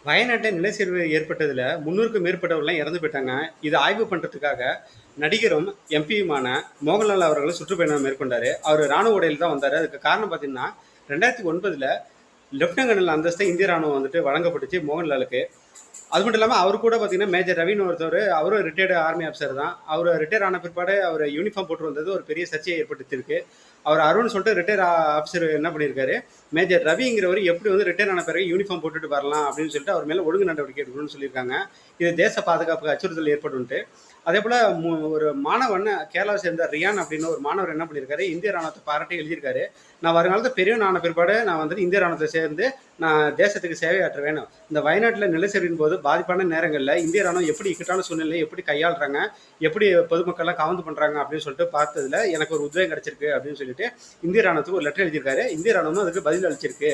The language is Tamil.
வயநாட்டில் நிலச்சரிவு ஏற்பட்டதில் 300க்கும் மேற்பட்டவர்கள்லாம் இறந்து போயிட்டாங்க. இதை ஆய்வு பண்ணுறதுக்காக நடிகரும் எம்பியுமான மோகன்லால் அவர்கள் சுற்றுப்பயணம் மேற்கொண்டார். அவர் ராணுவ உடையில் தான் வந்தார். அதுக்கு காரணம் பார்த்தீங்கன்னா 2009 லெப்டினன்ட் கர்னல் அந்தஸ்தை இந்திய ராணுவம் வழங்கப்பட்டுச்சு மோகன்லாலுக்கு. அது மட்டும் இல்லாமல் அவர் கூட பார்த்தீங்கன்னா மேஜர் ரவின்னு ஒருத்தவர், அவரும் ரிட்டையர்டு ஆர்மி ஆஃபீஸர் தான். அவர் ரிட்டையர் ஆன பிற்பாடு அவர் யூனிஃபார்ம் போட்டு வந்தது ஒரு பெரிய சர்ச்சையை ஏற்படுத்தியிருக்கு. அவர் அருண் சொல்லிட்டு ரிட்டையர் ஆஃபீஸர் என்ன பண்ணியிருக்காரு, மேஜர் ரவிங்கிறவர் எப்படி ரிட்டையர் ஆன பிறகு யூனிஃபார்ம் போட்டுட்டு வரலாம் அப்படின்னு சொல்லிட்டு அவர் மேலே ஒழுங்கு நடவடிக்கை எடுக்கணும்னு சொல்லியிருக்காங்க. இது தேச பாதுகாப்புக்கு அச்சுறுத்தல் ஏற்படும்ட்டு. அதே போல் ஒரு மாணவன் கேரளாவை சேர்ந்த ரியான் அப்படின்னு ஒரு மாணவர் என்ன பண்ணியிருக்காரு, இந்திய ராணுவத்தை பாராட்டி எழுதியிருக்காரு. நான் வருங்காலத்தில் பெரியவன் ஆன பிற்பாடு நான் இந்திய ராணுவத்தை சேர்ந்து நான் தேசத்துக்கு சேவையாற்ற வேணும். இந்த வயநாட்டில் நிலச்சரிவின் போது பாதிப்பான நேரங்களில் இந்திய ராணுவம் எப்படி இக்கட்டான சூழ்நிலையை எப்படி கையாளுறாங்க, எப்படி பொதுமக்கள்லாம் கவர்ந்து பண்ணுறாங்க அப்படின்னு சொல்லிட்டு பார்த்ததுல எனக்கு ஒரு உத்வேகம் கிடைச்சிருக்கு அப்படின்னு சொல்லிட்டு இந்திய ராணுவத்துக்கு ஒரு லெட்டர் எழுதியிருக்காரு. இந்திய ராணுவம் அதுக்கு பதில் அளிச்சிருக்கு.